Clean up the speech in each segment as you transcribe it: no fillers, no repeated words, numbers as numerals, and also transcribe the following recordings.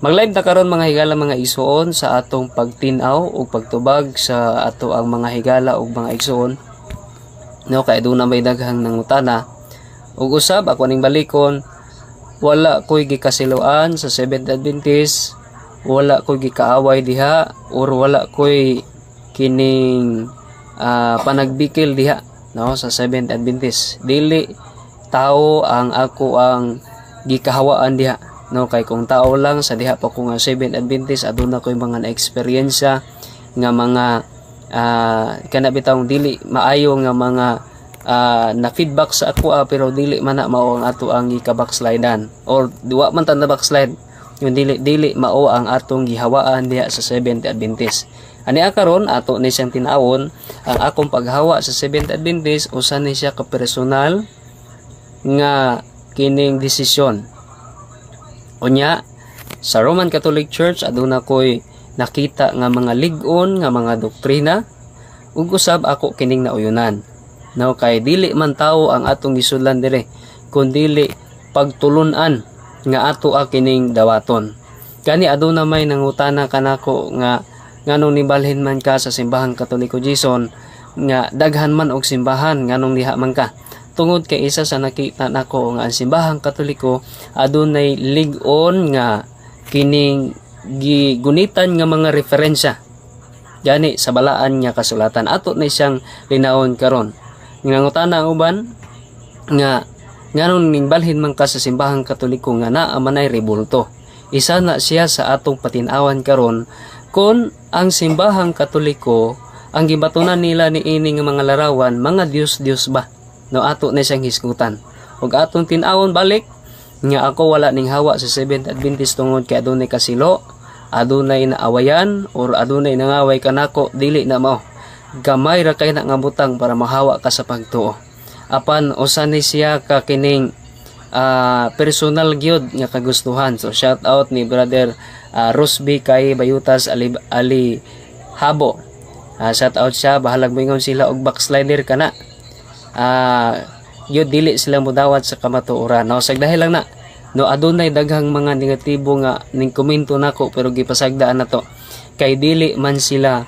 Mag-live na karon mga higala mga igsoon sa atong pagtinaw o pagtubag sa ato ang mga higala o mga igsoon. No, kay doon na may daghang nangutana. Ug usab ako ning balikon, wala ko'y gikasiluan sa Seventh Adventist, wala ko'y gikaaway diha, or wala ko'y kining panagbikil diha, no, sa Seventh Adventist. Dili tao ang ako ang gikahawaan diha, no, kay kung tao lang sa diha pa ko nga Seventh Adventist, aduna ko'y mga na-eksperyensya nga mga kana bitawng dili maayo nga mga na feedback sa ako, pero dili man na mao ang ato ang gika-backslidean, or duwa man ta na backslide, yung dili mao ang atong gihawaan diha sa Seventh Adventist. Ani karon ato ni siyang tinawon ang akong paghawa sa Seventh Adventist, usa ni siya ka personal nga kining desisyon. Unya sa Roman Catholic Church aduna koy nakita nga mga lig-on nga mga doktrina, ug usab ako kining nauyunan. No, kay dili man tawo ang atong gisudlan dire, kundili pagtulunan nga ato kining dawaton. Kani aduna may nangutana kanako nga nganong nibalhin man ka sa simbahang Katoliko Jason, nga daghan man og simbahan nganong diha man ka. Tungod kay isa sa nakita nako nga ang simbahang Katoliko adunay lig-on nga kining gigunitan nga mga referensya gani sa balaan nga kasulatan. Ato na siyang linawon karon. Ngangutana ang uban nga nganong ningbalhin man ka sa simbahang Katoliko nga naa manay rebulto. Isa na siya sa atong patin-awan karon kun ang simbahang Katoliko ang gibatunan nila ni ini nga mga larawan mga Dios ba, no, ato na siyang hisgutan. Ug atong tin-awon balik nga ako wala ning hawa sa Seventh Adventist tungod kay adunay kasilo, adunay naawayan, or adunay nangaway kanako, dili na mao. Gamay ra kay na nga butang para mahawa ka sa pagtuo. Apan usa ni siya ka kining personal gyud nga kagustuhan. So shout out ni brother Rosby kay Bayutas Ali Habo. Shout out siya, bahalag moingon sila og backslider kana. Yun dili sila mudawat sa kamatuoran. No, sagdahi lang na. No, adunay daghang mga negatibo nga ning komento nako, pero gipasagdaan na to. Kay dili man sila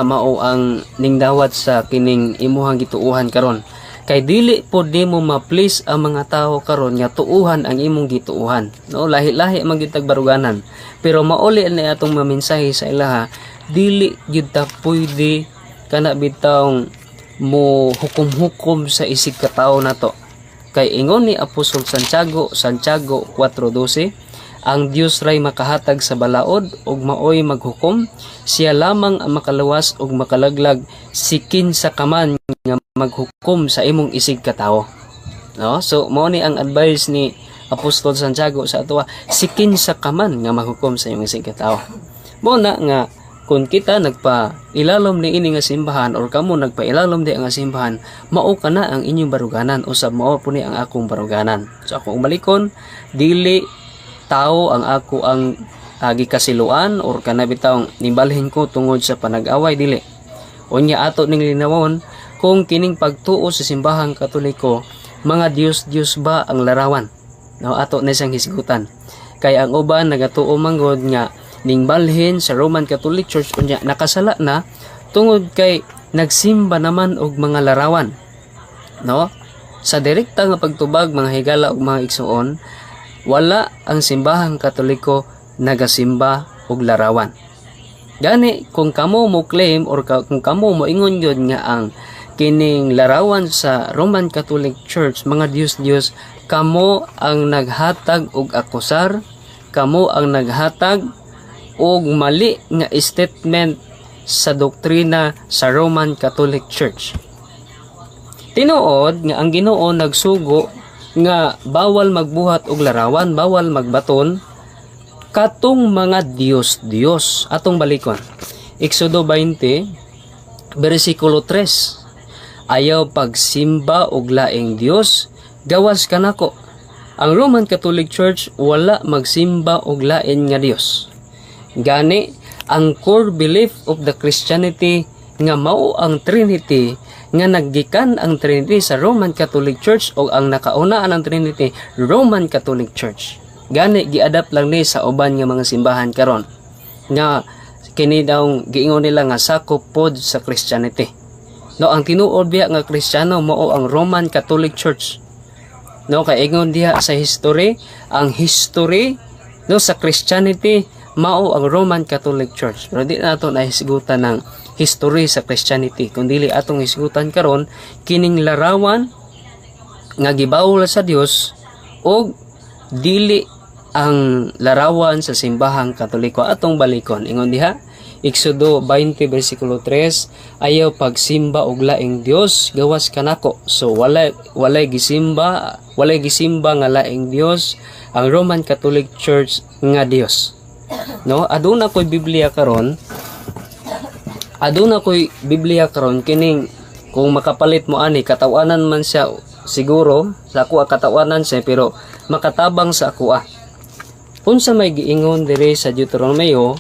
mao ang ning dawat sa kining imuhang gituuhan karon. Kay dili po nimo ma-please ang mga tao karon nga tuuhan ang imong gituuhan. No, lahi-lahi man gitag baruganan. Pero mauli na atong maminsahe sa ilaha, dili gyud ta pwede kana bitawng mo hukom-hukom sa isig ka tao nato. Kay ingon ni Apostol Santiago 4:12, ang Dios ray makahatag sa balaod ug maoy maghukom, siya lamang ang makaluwas ug makalaglag, sikin sa kaman nga maghukom sa imong isig ka tao. No, so mao ni ang advice ni Apostol Santiago sa ato, sikin sa kaman nga maghukom sa imong isig ka tao. Mo na nga kung kita nagpa-ilalom ni ini nga simbahan, or kamo nagpa-ilalom di ang simbahan, mao kana ang inyong baruganan, usab mao po ni ang akong baruganan. So akong malikon, dili tao ang ako ang gikasiluan or kana bitawng nibalhin ko tungod sa panag-away, dili. Unya ato ning linawon kung kining pagtuo sa simbahang Katoliko, mga Dios ba ang larawan? No, ato na siyang hisgutan. Kay ang uban nagatuo manggod nga ning balhin sa Roman Catholic Church unya nakasala na tungod kay nagsimba naman og mga larawan. No? Sa direkta nga pagtubag mga higala ug mga igsoon, wala ang simbahang Katoliko nagasimba og larawan. Gani kung kamo mo claim or kung kamo mo ingon gyud nga ang kining larawan sa Roman Catholic Church mga Dios, kamo ang naghatag og akusar, kamo ang naghatag og mali nga statement sa doktrina sa Roman Catholic Church. Tinuod nga ang Ginoo nagsugo nga bawal magbuhat og larawan, bawal magbaton katong mga Dios. Atong balikon. Exodo 20 bersikulo 3. Ayaw pagsimba og laing Dios, gawas kanako. Ang Roman Catholic Church wala magsimba og lain nga Dios. Gani ang core belief of the Christianity nga mao ang Trinity, nga naggikan ang Trinity sa Roman Catholic Church o ang nakaunaan ang Trinity, Roman Catholic Church. Gani giadapt lang ni sa uban nga mga simbahan karon nga kini daw giingon nila nga sakop pod sa Christianity. No, ang tinuod biya nga Kristiyano mao ang Roman Catholic Church. No, kay ingon diha sa history, ang history no sa Christianity mao ang Roman Catholic Church. Pero di nato nahisgutan ng history sa Christianity, kundi atong hisgutan karon kining larawan nga gibawal sa Dios o dili ang larawan sa simbahang Katoliko. Atong balikon ingon diha Exodo 20 versikulo 3, ayaw pagsimba og laing Dios gawas kanako. So walay gisimba nga laing Dios ang Roman Catholic Church nga Dios. No, aduna koy Biblia karon kining kung makapalit mo ani katawanan man siya siguro sa ako katawanan siya pero makatabang sa ako unsa may giingon dire sa Deuteronomio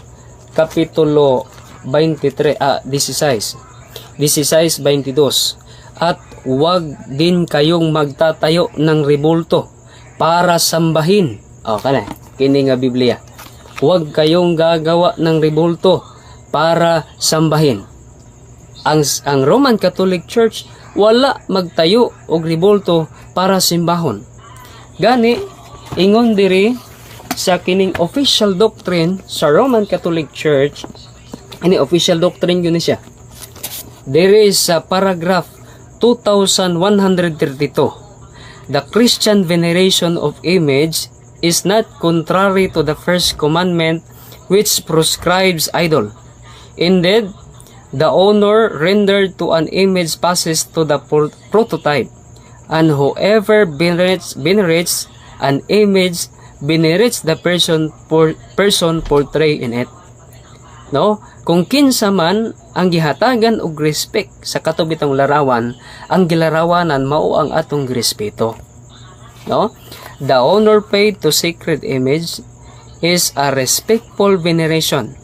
kapitulo 16:22 at huwag din kayong magtatayo ng rebulto para sambahin kini nga Biblia. Huwag kayong gagawa ng rebulto para sambahin. Ang Roman Catholic Church wala magtayo og rebulto para simbahon. Gani ingon diri sa kining official doctrine sa Roman Catholic Church, ini official doctrine yun siya. There is sa paragraph 2132. The Christian veneration of image is not contrary to the first commandment which proscribes idol. Indeed, the honor rendered to an image passes to the prototype, and whoever venerates an image venerates the person portrayed in it. No, kung kinsa man ang gihatagan og respect sa katubitong larawan, ang gilarawanan mao ang atong girespeto. No, the honor paid to sacred image is a respectful veneration,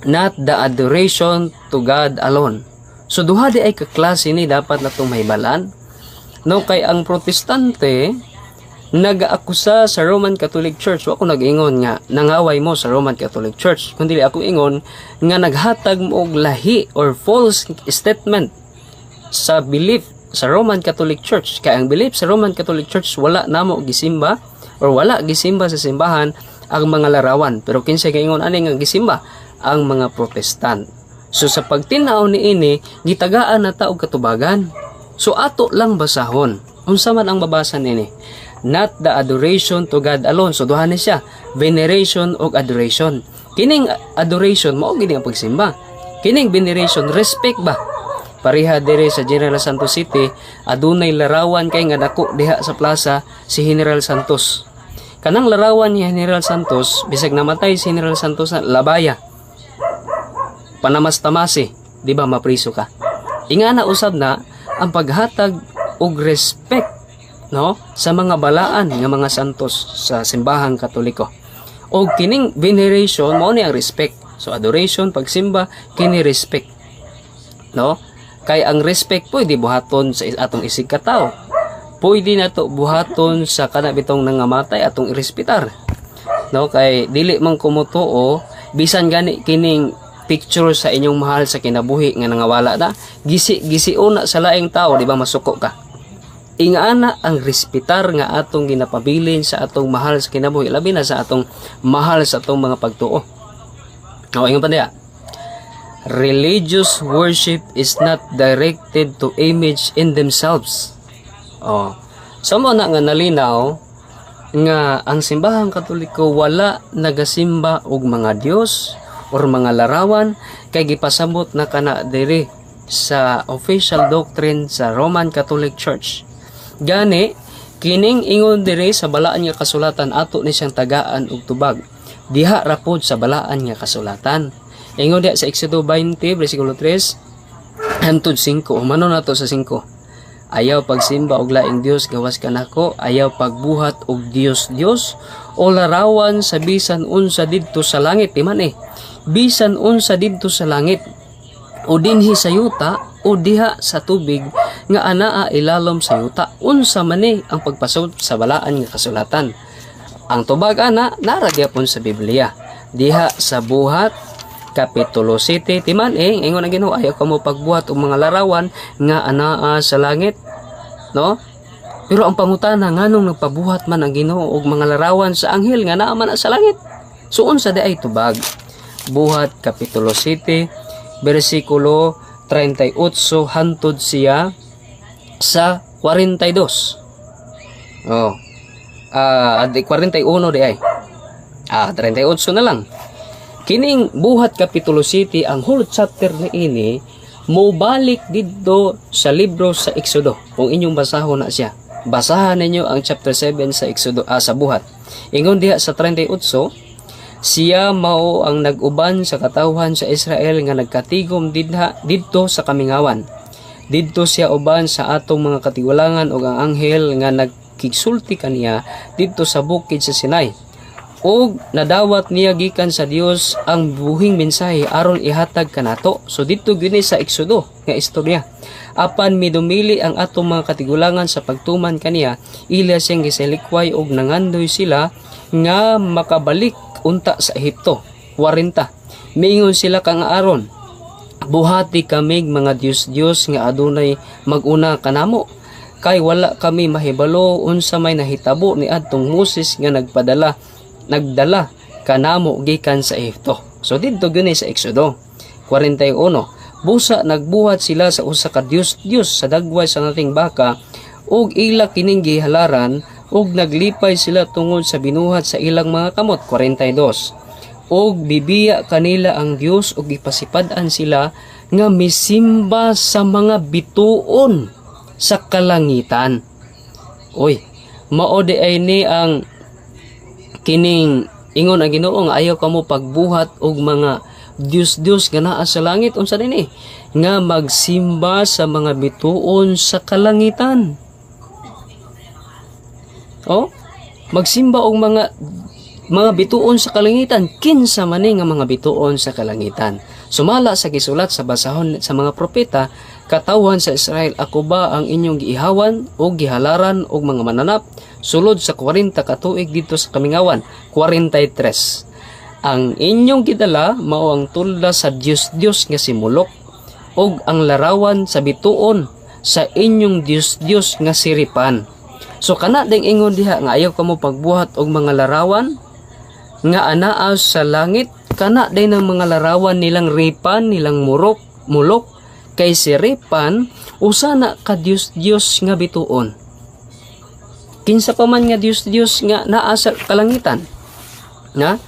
not the adoration to God alone. So duha di ay kaklase ni dapat natong mahibalan. No, kay ang protestante nag-akusa sa Roman Catholic Church. Ako nag-ingon nga nangaway mo sa Roman Catholic Church, kundi ako ingon nga naghatag mo og lahi or false statement sa belief sa Roman Catholic Church. Kaya ang belief sa Roman Catholic Church wala namo gisimba or wala gisimba sa simbahan ang mga larawan, pero kinsa gaingon ani nga gisimba ang mga Protestant. So sa pagtinaw niini gitagaan na ta og katubagan. So ato lang basahon unsa man ang babasa nini. Not the adoration to God alone. So duha ni siya, veneration o adoration. Kining adoration mao gini ang pagsimba. Kining veneration respect ba. Pareha dire sa General Santos City, adunay larawan kay nga dako diha sa plaza si General Santos. Kanang larawan ni General Santos, bisag namatay si General Santos na labaya. Panamas-tamasi, di ba mapriso ka? Ingana usab na ang paghatag og respect no sa mga balaan nga mga santos sa simbahang Katoliko. O kining veneration mao ni ang respect. So adoration, pagsimba, kini respect. No? Kay ang respect pwede buhaton sa atong isig ka tawo. Pwede nato buhaton sa kana bitong nangamatay atong irespetar. No, kay dili man kumutuo bisan gani kining picture sa inyong mahal sa kinabuhi nga nangawala na, gisiuna sa laing tao, di ba masuko ka? Ingana ang respetar nga atong ginapabilin sa atong mahal sa kinabuhi, labi na sa atong mahal sa atong mga pagtuo. Ingon pa niya, religious worship is not directed to image in themselves. So mo na nga nalinaw nga ang simbahang Katoliko wala nagasimba og mga Dios or mga larawan kay gipasabot na kana diri sa official doctrine sa Roman Catholic Church. Gani, kining ingon dire sa balaan nga kasulatan ato ni siyang tagaan og tubag. Diha rapod sa balaan nga kasulatan. Ingon diha sa Exodo 20 bersikulo 3 hangtod 5. Umano nato sa 5. Ayaw pagsimba og laing Dios gawas kanako, ayaw pagbuhat og Dios o larawan sa bisan unsa didto sa langit, bisan unsa didto sa langit o dinhi sa yuta o diha sa tubig nga anaa ilalom sa yuta. Unsa man ang pagpasud sa balaan nga kasulatan. Ang tubag ana nara gyapon sa Biblia. Diha sa Buhat Kapitulo 7 timan ingon ang Ginoo ayaw kamo pagbuhat og mga larawan nga anaa sa langit, no? Pero ang pangutana nganong nagpabuhat man ang Ginoo og mga larawan sa anghel nga naa man sa langit? So unsa di ay tubag? Buhat Kapitulo 7 bersikulo 38 hantod siya sa 42. Oh. 41 di ay. 38 na lang. Kining Buhat Kapitulo 7 ang whole chapter na ini mo balik didto sa libro sa Exodo. Kung inyong basahon na siya. Basahan ninyo ang chapter 7 sa Exodo sa Buhat. Ingon diha sa 38, siya mao ang nag-uban sa katawhan sa Israel nga nagkatigom didto sa kamingawan. Didto siya uban sa atong mga katigulangan ug ang anghel nga nagkigsulti kaniya didto sa bukid sa Sinai. Og nadawat niya gikan sa Dios ang buhing mensahe aron ihatag kanato. So didto gini sa Exodo nga istorya. Apan midumili ang atong mga katigulangan sa pagtuman kaniya, ila siyang gisalikway og nangandoy sila nga makabalik unta sa Ehipto. 40. Miingon sila kang Aaron, buhati kamig mga Dios nga adunay maguna kanamo. Kay wala kami mahibalo unsa may nahitabo ni adtong Moses nga nagdala kanamo gikan sa Ehipto. So didto gani sa Exodo 41. Busa nagbuhat sila sa usa ka Dios sa dagway sa nating baka ug ila kining gihalaran ug naglipay sila tungod sa binuhat sa ilang mga kamot. 42. Og bibiya kanila ang Dios ug gipasipad-an sila nga misimba sa mga bituon sa kalangitan. Oy, mao di ay ni ang kining ingon ang Ginoo nga ayaw kamo pagbuhat og mga Dios nga naa sa langit. Unsa dinhi? Nga magsimba sa mga bituon sa kalangitan. Oh, magsimba og mga bituon sa kalangitan. Kinsa man nga mga bituon sa kalangitan? Sumala sa gisulat sa basahon sa mga propeta, katawhan sa Israel, ako ba ang inyong giihawan o gihalaran og mga mananap sulod sa 40 ka tuig dito sa kamingawan? 43. Ang inyong gidala mao ang tulda sa Dios nga si Molok og ang larawan sa bituon sa inyong Dios nga si Ripan. So kana ding ingon diha nga ayaw kamo pagbuhat og mga larawan nga anaa sa langit, kana din ang mga larawan nilang Ripan, nilang Molok, kay si Ripan usa na ka Dios nga bituon. Kinsa pa man nga Dios nga naa sa kalangitan? Na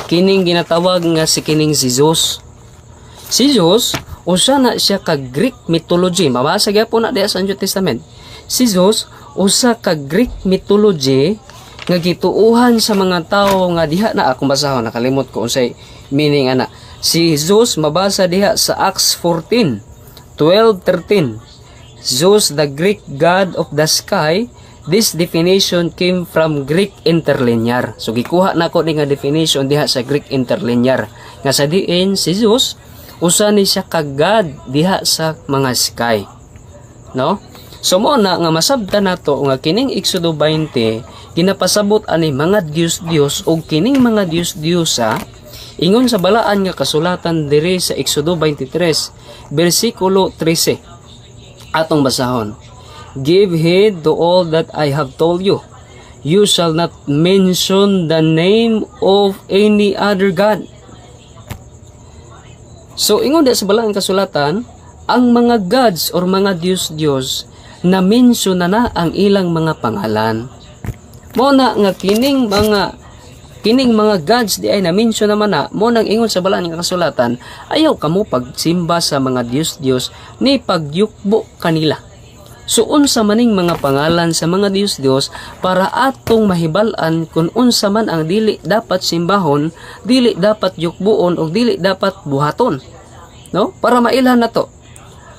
kining ginatawag nga si Zeus. Si Zeus usa na siya ka Greek mythology. Mabasa gyapon na diha sa New Testament. Si Zeus usa ka Greek mythology nga gituuhan sa mga tawo nga diha na akong basahon, nakalimot ko unsay meaning ana. Si Zeus mabasa diha sa Acts 14:12-13. Zeus, the Greek god of the sky. This definition came from Greek interlinear. So gikuha nako ni nga definition diha sa Greek interlinear. Nga sa diin si Zeus usa ni siya ka god diha sa mga sky. No? So mo na nga masabtan nato nga kining Exodo 20 ginapasabot ani mga Dios o kining mga Diyosa ingon sa balaan nga kasulatan diri sa Exodo 23 bersikulo 13. Atong basahon. Give heed to all that I have told you. You shall not mention the name of any other god. So ingon sa balaan kasulatan, ang mga gods or mga Diyos na mention na ang ilang mga pangalan. Mo na nga kining mga gods di ay na mention naman na mo nang ingon sa balaan nga kasulatan, ayaw kamo pagsimba sa mga Diyos ni pagyukbo kanila. So unsa maning mga pangalan sa mga Diyos para atong mahibal-an kung unsa man ang dili dapat simbahon, dili dapat yukbuon o dili dapat buhaton. No? Para mailhan na to.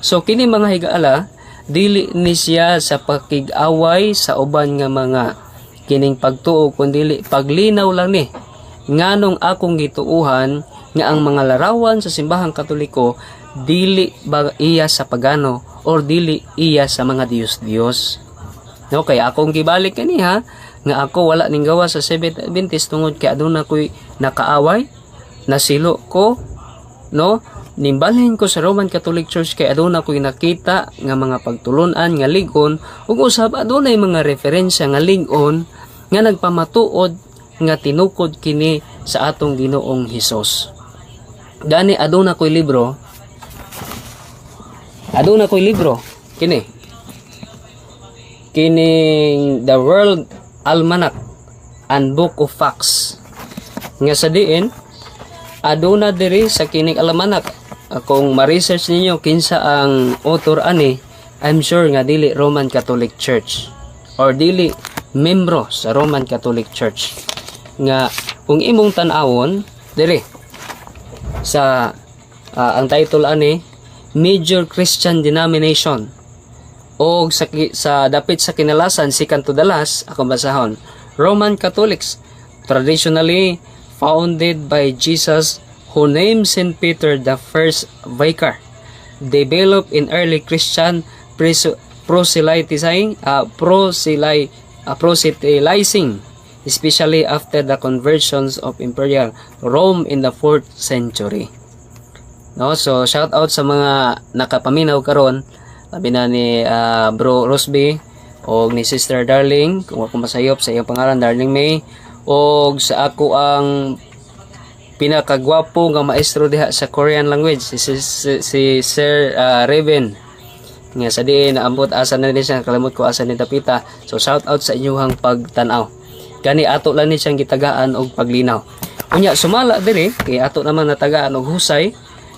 So kini mga higaala, dili ni siya sa pakig-away sa uban nga mga kining pagtuo kundi paglinaw lang ni nganong akong gituuhan nga ang mga larawan sa simbahang Katoliko dili ba iya sa pagano or dili iya sa mga Diyos. Okay, akong gibalik kaniha nga ako wala ning gawa sa Seventh Adventist tungod kay aduna ko'y nakaaway, nasilo ko, no? Nimbalhin ko sa Roman Catholic Church kay aduna ko'y nakita nga mga pagtulunan nga lig-on ug usab adunay mga referensya nga lig-on nga nagpamatuod nga tinukod kini sa atong Ginoong Hesus. Gani aduna ko'y libro kining The World Almanac and Book of Facts nga sa diin aduna diri sa kining almanac. Kung ma-research ninyo kinsa ang author ani, I'm sure nga dili Roman Catholic Church or dili membro sa Roman Catholic Church. Nga kung imong tan-awon diri sa ang title ani Major Christian Denomination o sa dapit sa kinalasan second to the last, akong basahon, Roman Catholics traditionally founded by Jesus, who named St. Peter the first vicar, developed in early Christian proselytizing, especially after the conversions of Imperial Rome in the 4th century. No, so shout out sa mga nakapaminaw karon, labi na ni Bro Rosby o ni Sister Darling, kung ako masayop sa iyong pangalan, Darling May, o sa ako ang pinakagwapo nga maestro diha sa Korean language, si Sir Raven, nga sa diin naambot asa na siya, kalimot ko asa ni Dapita. So shout out sa inyong pagtanaw, kani ato lang ni siyang gitagaan og paglinaw. Unya sumala diri kay ato naman natagaan og husay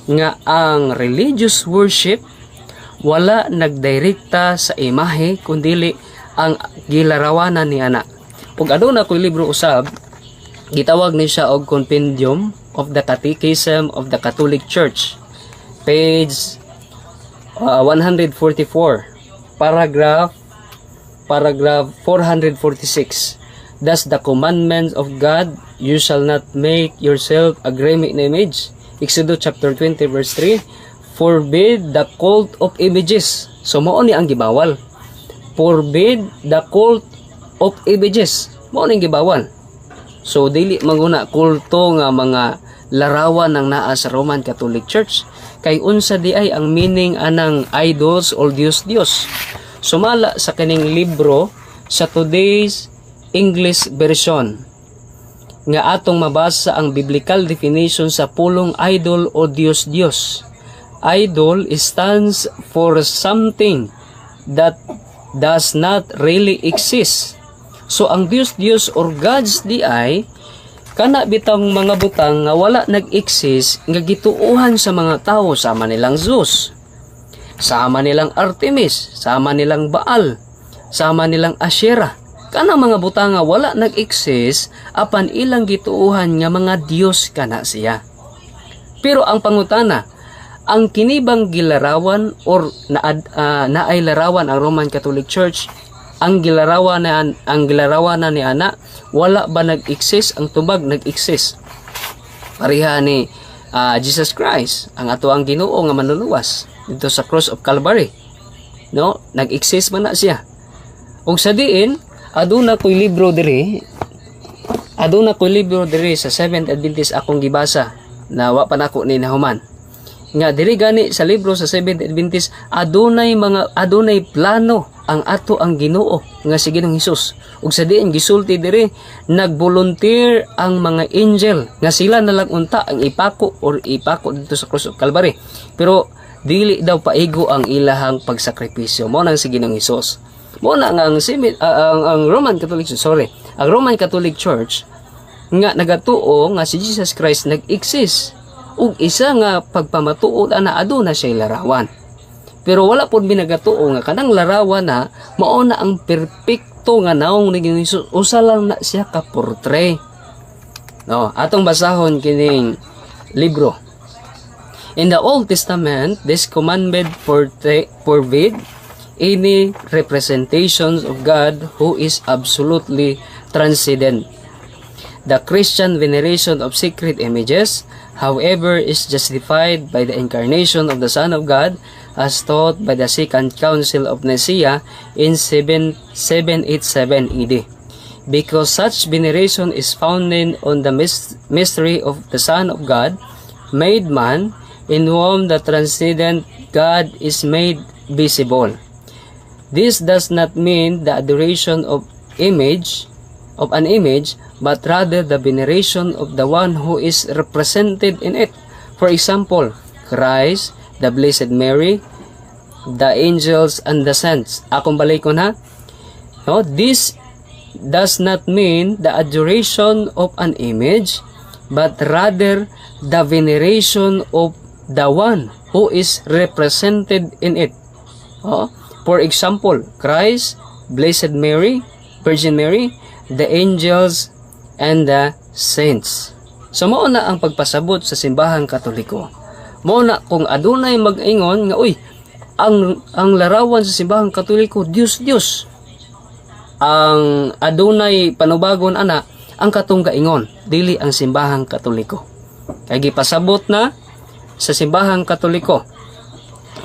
nga ang religious worship wala nagdirekta sa imahe kundili ang gilarawanan ni ana. Ug aduna ko'y libro usab gitawag ni siya og Compendium of the Catechism of the Catholic Church, page 144, paragraph 446. Thus the commandments of God, you shall not make yourself a graven image, Exodus chapter 20 verse 3, forbid the cult of images. So mao ni ang gibawal, forbid the cult of images, mao ni ang gibawal. So dili maguna kulto nga mga larawan ng naa sa Roman Catholic Church, kay unsa di ay ang meaning anang idols or Dios. Sumala sa kaning libro sa today's English version nga atong mabasa ang biblical definition sa pulong idol o Dios. Idol stands for something that does not really exist. So ang Dios or gods di ay kana bitang mga butang nga wala nag-exist nga gituuhan sa mga tao, sama nilang Zeus, sama nilang Artemis, sama nilang Baal, sama nilang Asherah. Kana mga butang nga wala nag-exist apan ilang gituuhan nga mga Dios kana siya. Pero ang pangutana, ang kinibang gilarawan or naay larawan ang Roman Catholic Church, ang gilarawan na ni ana wala ba nag-exist? Ang tubag nag-exist. Pareha ni Jesus Christ, ang ato ang Ginoo nga manluluwas dito sa cross of Calvary. No, nag-exist man na siya. Ug sa diin aduna ko'y libro diri sa Seventh Adventist akong gibasa na wa pa nako ni nahuman. Nga diri gani sa libro sa Seventh Adventist adunay plano ang ato ang Ginoo nga si Ginoong Hesus. Ug sa diin gisulti diri nagvolunteer ang mga angel nga sila na lang unta ang ipako dito sa cross of Calvary. Pero dili daw paigo ang ilahang pagsakripisyo. Mao nang si Ginoong Hesus. Muna nga ang Roman Catholic Church nga nagatuo nga si Jesus Christ nag-exist ug isa nga pagpamatuod ana aduna siya larawan. Pero wala pod binagatuo nga kanang larawan na mao na ang perpekto nga naong ni Jesus, usa lang na siya ka portray. No, atong basahon kining libro. In the Old Testament, this commandment forbid any representations of God who is absolutely transcendent. The Christian veneration of sacred images, however, is justified by the incarnation of the Son of God as taught by the Second Council of Nicaea in 787 AD. because such veneration is founded on the mystery of the Son of God, made man, in whom the transcendent God is made visible. This does not mean the adoration of an image, but rather the veneration of the one who is represented in it. For example, Christ, the Blessed Mary, the angels, and the saints. Akong balikon ha. No, this does not mean the adoration of an image, but rather the veneration of the one who is represented in it. For example, Christ, Blessed Mary, Virgin Mary, the angels, and the saints. So mao na ang pagpasabot sa simbahang Katoliko. Mao na kung adunay mag-ingon nga ang larawan sa simbahang Katoliko Dios. Ang adunay panubagon ana ang katong gaingon, dili ang simbahang Katoliko. Kay gipasabot na sa simbahang Katoliko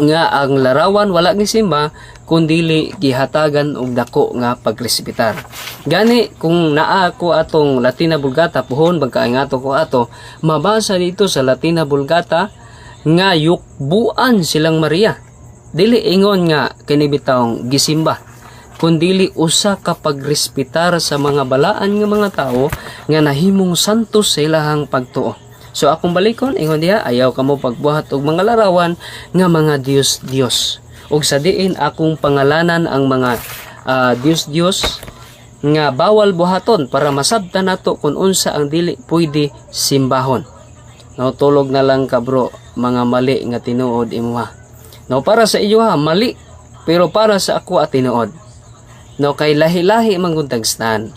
nga ang larawan wala ni simba kundili gihatagan og dako nga pagrespetar. Gani kung naa ko atong Latina Vulgata puhon bangkaingato ko ato, mabasa dito sa Latina Vulgata nga yukbuan silang Maria. Dili ingon nga kini bitawng gisimba, kundili usa ka pagrespetar sa mga balaan nga mga tao nga nahimong santos sa ilahang pagtuo. So akong balikon ingon diha, ayaw kamo pagbuhat og mga larawan nga mga Dios. Ug sa diin akong pangalanan ang mga Dios nga bawal buhaton para masabtan nato kung unsa ang dili pwede simbahon. No, tulog na lang ka bro, mga mali nga tinuod imuha. No, para sa iyo ha, mali, pero para sa ako at tinuod. No, kay lahi-lahi mangguntagstan.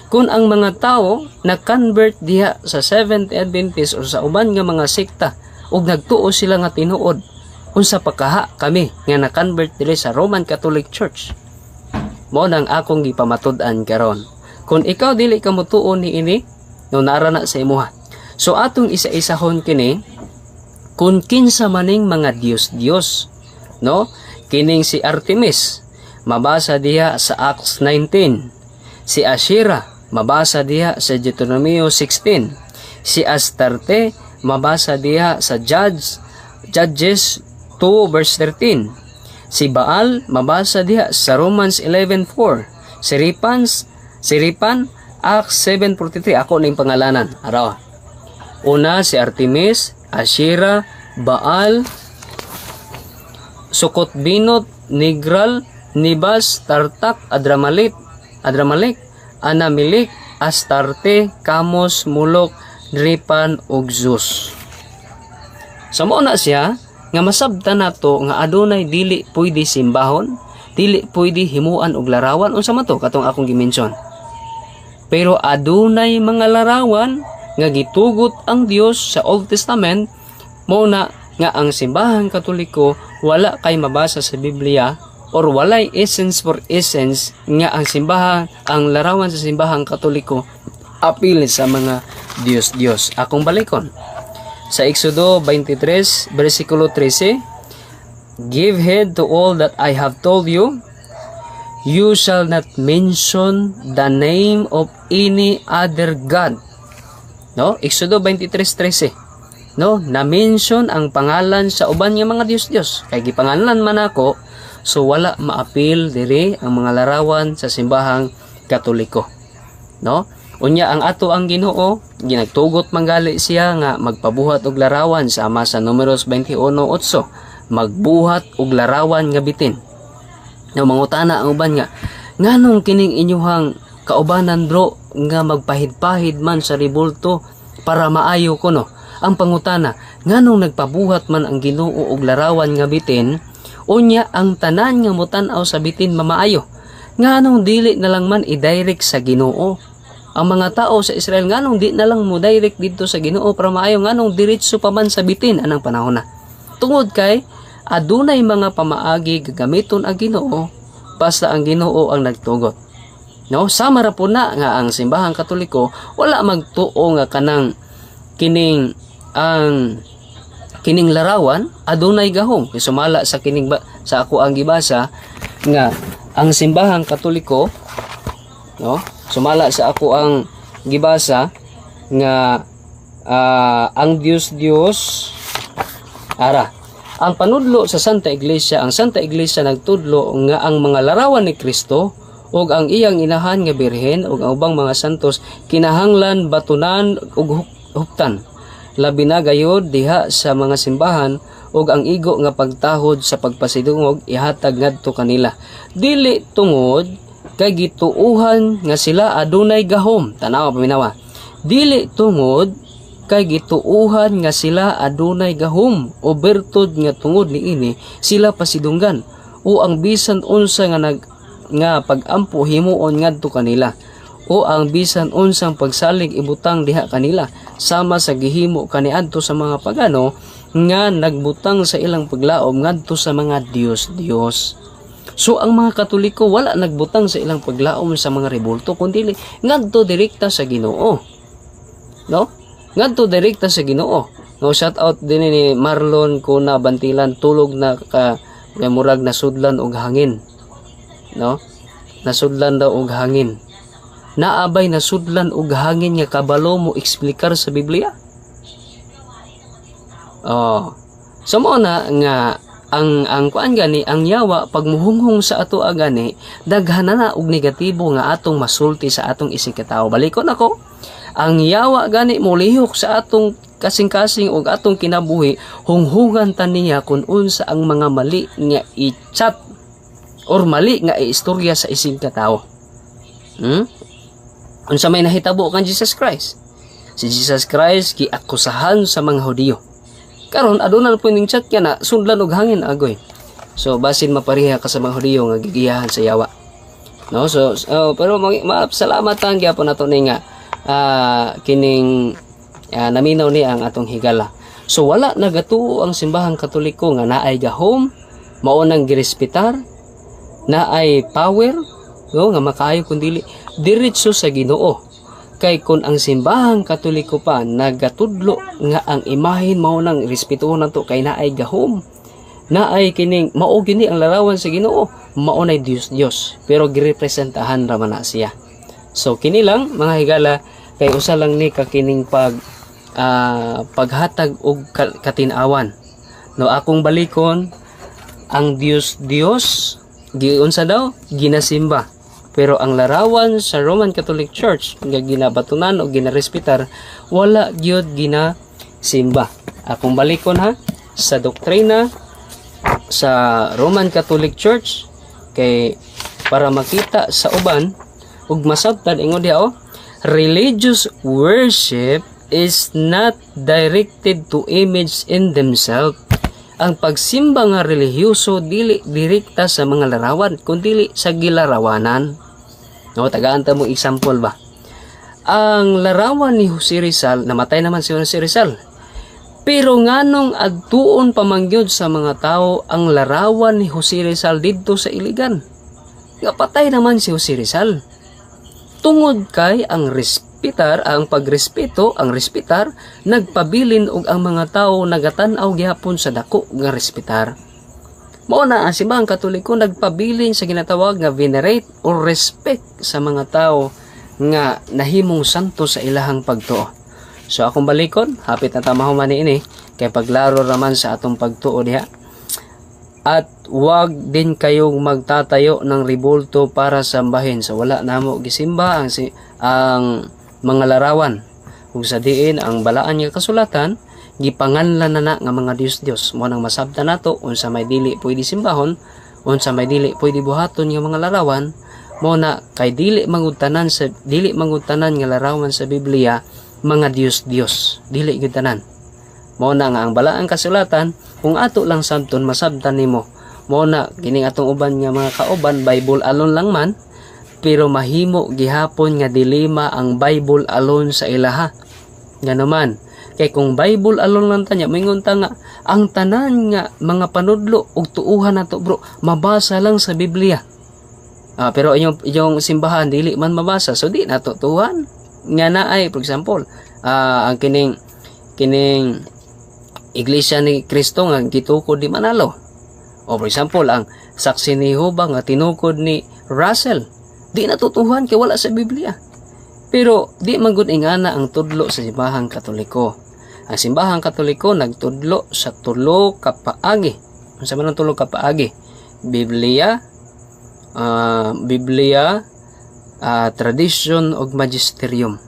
Kung ang mga tao na-convert diha sa Seventh Adventist o sa uban nga mga sekta ug nagtuo sila nga tinuod, unsa pagkaha kami nga na-convert dili sa Roman Catholic Church. Mao nang akong gipamatud-an karon. Kung ikaw dili ka motuo niini, no nara na sa imuha. So atong isa-isahon kini kung kinsa maning mga Dios, no? Kining si Artemis, mabasa diha sa Acts 19. Si Asherah, mabasa diha sa Deuteronomy 16. Si Astarte, mabasa diha sa Judges 2 verse 13. Si Baal, mabasa diha sa Romans 11:4. Si Ripan, Acts 7:43. Ako ning pangalanan. Araw. Una si Artemis, Asherah, Baal, Sukot-Binot, Nigral, Nibas, Tartak, Adramalek, Anamilik, Astarte, Kamos, Mulok, Ripan, ug Zeus. Sa mao na siya nga masabtan nato nga adunay dili pwede simbahon, dili pwede himuan og larawan unsa man to katong akong gimension. Pero adunay mga larawan nga gitugot ang Dios sa Old Testament, mao na nga ang simbahang Katoliko wala kay mabasa sa Biblia or walay essence for essence nga ang larawan sa simbahang Katoliko apil sa mga Dios. Akong balikon sa Exodo 23 versikulo 13, give heed to all that I have told you. You shall not mention the name of any other God. No, Exodo 23:13. No, na-mention ang pangalan sa uban nga mga Dios. Kay gipangalan man ako, so wala maapil diri ang mga larawan sa simbahang Katoliko. No? Unya ang ato ang Ginoo, ginagtugot manggali siya nga magpabuhat og larawan sama sa Números 21:8, magbuhat og larawan nga bitin. No, mangutana ang uban nga, nganong kining inyuhang kaubanan bro nga magpahid-pahid man sa ribulto para maayo ko no? Ang pangutana, nganong nagpabuhat man ang Ginoo og larawan nga bitin, unya ang tanan nga mutan-aw sa bitin mamaayo. Nganong dili na lang man i-direct sa Ginoo? Ang mga tao sa Israel nganong di na lang mo direct dito sa Ginoo para maayo, nganong diretso pa man sa bitin anang panahon na. Tungod kay adunay mga pamaagi gagamiton ang Ginoo basta ang Ginoo ang nagtugot. No, sama ra po na nga ang simbahang Katoliko wala magtuo nga kanang kining larawan adunay gahom. Sumala sa kining sa ako ang gibasa nga ang simbahang Katoliko, no, Sumala sa ako ang gibasa nga ang Dios ara ang panudlo sa Santa Iglesia, ang Santa Iglesia nagtudlo nga ang mga larawan ni Kristo ug ang iyang inahan nga birhen ug ang ubang mga santos kinahanglan batunan ug huptan, labi na gayud diha sa mga simbahan, ug ang igo nga pagtahod sa pagpasidungog ihatag ngadto kanila, dili tungod kay gituuhan nga sila adunay gahom. Tanawa paminawa, dili tungod kay gituuhan nga sila adunay gahom o bertud nga tungod niini sila pasidunggan, o ang bisan unsa nga pag-ampo himuon ngadto kanila, o ang bisan unsang pagsalig ibutang diha kanila, sama sa gihimo kaniadto sa mga pagano nga nagbutang sa ilang paglaom ngadto sa mga Dios. So ang mga Katoliko wala nagbutang sa ilang paglaom sa mga rebulto, kundi ngadto direkta sa Ginoo. No? Ngadto direkta sa Ginoo. No, shout out din ni Marlon ko na bantilan, tulog na ka murag nasudlan og hangin. No? Nasudlan daw og hangin. Naabay nasudlan og hangin nga kabalo mo eksplikar sa Biblia. So mo na nga ang kuan gani ang yawa pag muhunghong sa ato gani daghan na og negatibo nga atong masulti sa atong isikatawo. Balikon ako. Ang yawa gani molihok sa atong kasing-kasing og atong kinabuhi, hunghungan ta niya kun unsa ang mga mali nga i-chat or mali nga istorya sa isig katao. Unsa may nahitabo kan Jesus Christ? Si Jesus Christ giakusahan sa mga Hudiyo. Karon aduna po ning chat niya na sundlan og hangin agoy. So basin mapareha ka sa mga Hudiyo nga gigiyahan sa yawa. No, so pero salamat ang gyapon nato ni nga kining naminaw ni ang atong higala. So wala nagatuo ang simbahang Katoliko nga naay gahom, mao nang girespetar, naay power, no, nga makaayo kundi diretso sa Ginoo. Kay kun ang simbahang Katoliko pa nagatudlo nga ang imahen mao nang respetuhon nato kay naay gahom, naay kining mao gini ang larawan sa Ginoo, mao nay Dios, pero girepresentahan ra man na siya. So kini lang mga higala, kay usa lang ni kakining paghatag og katinawan. No, akong balikon ang Dios giunsa daw ginasimba. Pero ang larawan sa Roman Catholic Church nga ginabatunan o ginarespetar, wala gyud ginasimba. Akong balikon ha sa doktrina sa Roman Catholic Church kay para makita sa uban ug masabtan ingon diha religious worship is not directed to image in themselves. Ang pagsimba nga relihiyoso dili direkta sa mga larawan kundi sa gilarawanan. No, tagaan ta mo example ba? Ang larawan ni Jose Rizal, namatay naman si Jose Rizal. Pero nganong adtuon pamangyod sa mga tao ang larawan ni Jose Rizal didto sa Iligan? Nga patay naman si Jose Rizal. Tungod kay ang respetar, ang pagrespeto, ang respetar nagpabilin og ang mga tao nagatan-aw gihapon sa dako nga respetar. Mao na ang simbahang Katoliko nagpabilin sa ginatawag nga venerate or respect sa mga tao nga nahimong santo sa ilahang pagtuo. So akong balikon, hapit na tamahuman ini kay paglaro raman sa atong pagtuo diha. At wag din kayong magtatayo ng ribulto para sambahin. So wala namo gisimba ang mga larawan. Ug sa diin ang balaan nga kasulatan gipanganlan na nga mga Dios mo nang masabtan nato unsa may dili pwede simbahon, unsa may dili pwede buhaton nga mga larawan, mo na kay dili mangutanan nga larawan sa Biblia mga Dios dili gyud tanan. Mo na nga ang balaang kasulatan kung ato lang sabton masabtan nimo. Mo na kining atong uban nga mga kauban Bible alone lang man, pero mahimo gihapon nga dilema ang Bible alone sa ilaha. Nga naman kay kung Bible alone lang tanya, moingon ta nga ang tanan nga mga panudlo ug tuuhan nato bro mabasa lang sa Biblia. Pero inyong simbahan dili man mabasa, so di nato tuhan nga naay for example ang kining Iglesia ni Kristo nga gitukod di Manalo. O for example ang saksi ni Jehovah nga tinukod ni Russell. Di natutuhan kay wala sa Biblia. Pero di man gud ingana ang tudlo sa simbahang Katoliko. Ang simbahang Katoliko nagtudlo sa tulo ka paagi. Unsa man ang tulo ka paagi? Biblia, tradition ug magisterium.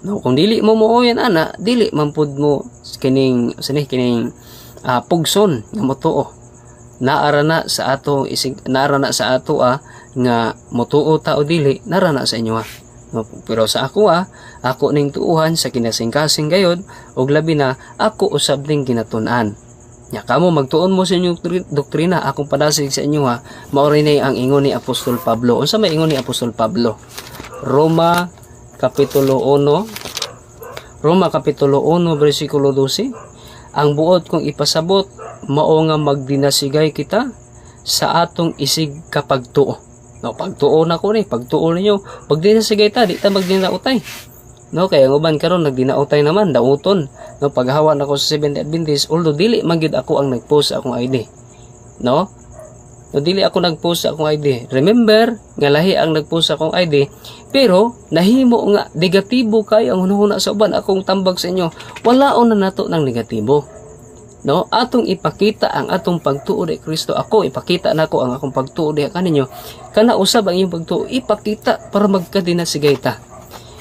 No, kung dili mo yan ana, dili man pud mo kining pugson nga motuo. Naara sa ato nga motuo ta o dili, narana sa inyo No, pero sa ako ako ning tuuhan sa kinasing-kasing gayod ug labi na ako usab ning ginatun-an. Nya kamo magtuon mo sa inyong doktrina, akong padasig sa inyo maoray nay ang ingon ni Apostol Pablo. Unsa may ingon ni Apostol Pablo? Roma Kapitulo 1 versikulo 12. Ang buot kong ipasabot mao nga magdinasigay kita sa atong isig kapagtuo. No, pagtuo na ko ni, pagtuo ninyo, magdinasigay ta, di ta magdinautay. No, kaya ang uban karon nagdinautay naman, dauton. No, paghawa na ko sa Seventh-day Adventist, although dili man gid ako ang nagpost sa akong ID. No? No, dili ako nagpost sa akong ID. Remember, nga lahi ang nagpost sa akong ID, pero nahimo nga negatibo kay ang hunahuna sa uban akong tambag sa inyo. Walaon na nato ng negatibo. No, atong ipakita ang atong pagtuo di Kristo. Ako ipakita nako ang akong pagtuo di kaninyo. Kana usab ang iyong pagtuo ipakita para magkadinasigay ta.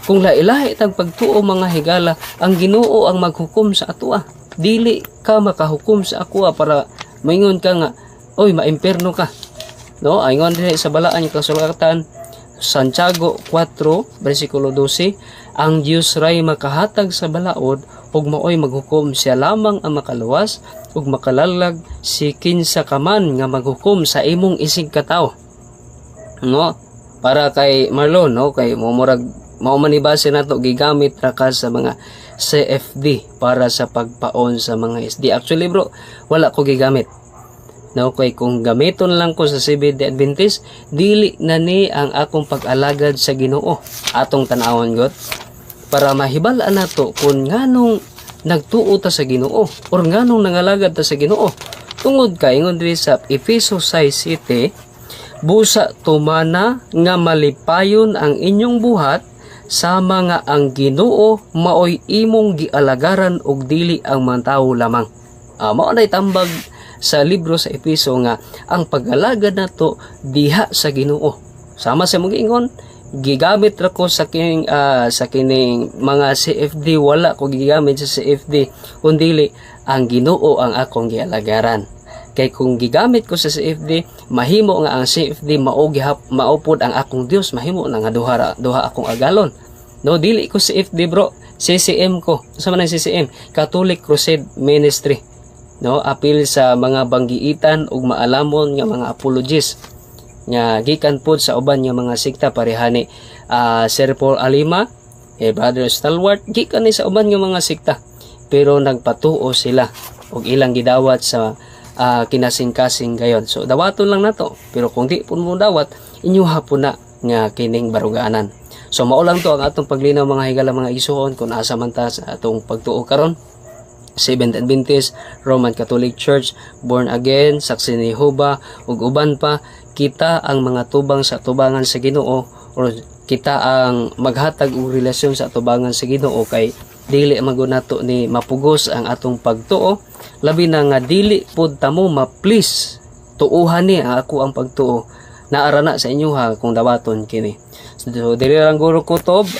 Kung lahi-lahi tang pagtuo mga higala, ang Ginoo ang maghukom sa ato Dili ka makahukom sa ako para maingon ka nga, oy maimperno ka. No, ingon dinhi sa balaan yung kasulatan Santiago 4 versikulo 12, ang Dios ray makahatag sa balaod ug maoy maghukom, siya lamang ang makaluwas ug makalalag si kinsa kaman nga maghukom sa imong isig katawo. No, para kay Marlon, no, kay mao manibase nato gigamit ra ka sa mga CFD para sa pagpaon sa mga SD. Actually bro, wala ko gigamit. No, kay kung gamiton lang ko sa Seventh-day Adventist, dili na ni ang akong pag-alagad sa Ginoo atong tan-awon god para mahibalaan nato kung nganong nagtuo ta sa Ginoo or nganong nangalagad ta sa Ginoo. Tungod kay ingon diri sa Efeso 6:7, busa tumana nga malipayon ang inyong buhat sama nga ang Ginoo maoy imong gialagaran og dili ang mga tawo lamang. Mao nay tambag sa libro sa Efeso nga ang pag-alagad nato diha sa Ginoo. Sama sa mga ingon, gigamit ra ko sa kining mga CFD, wala ko gigamit sa CFD kundi ang Ginoo ang akong gialagaran. Kay kung gigamit ko sa CFD, mahimo nga ang CFD maupod ang akong Dios, mahimo na nga duha akong agalon. No, dili ko CFD bro, CCM ko. Sa man ang CCM, Catholic Crusade Ministry. No, apil sa mga banggiitan ug maalamon nga mga apologists nga gikan pod sa uban nga mga sikta parehani Sir Paul Alima, Brother Stalwart, gikan ni sa uban nga mga sikta, pero nagpatuo sila ug ilang gidawat sa kinasing-kasing gayon. So dawaton lang nato, pero kung di pud mo dawat, inyo hapon na nga kining baruganan. So mao lang to ang atong paglinaw mga higala mga igsoon kung asa man ta sa atong pagtuo karon. Seventh Adventist, Roman Catholic Church, Born Again, Saksi ni Jehovah, ug uban pa, kita ang mga tubang sa tubangan sa Ginoo or kita ang maghatag og relasyon sa tubangan sa Ginoo kay dili magunato ni mapugos ang atong pagtuo, labi na nga dili pud tamo ma-please tuuhan ni ako ang pagtuo. Naara na sa inyo kung dawaton kini. So diri lang guro kutob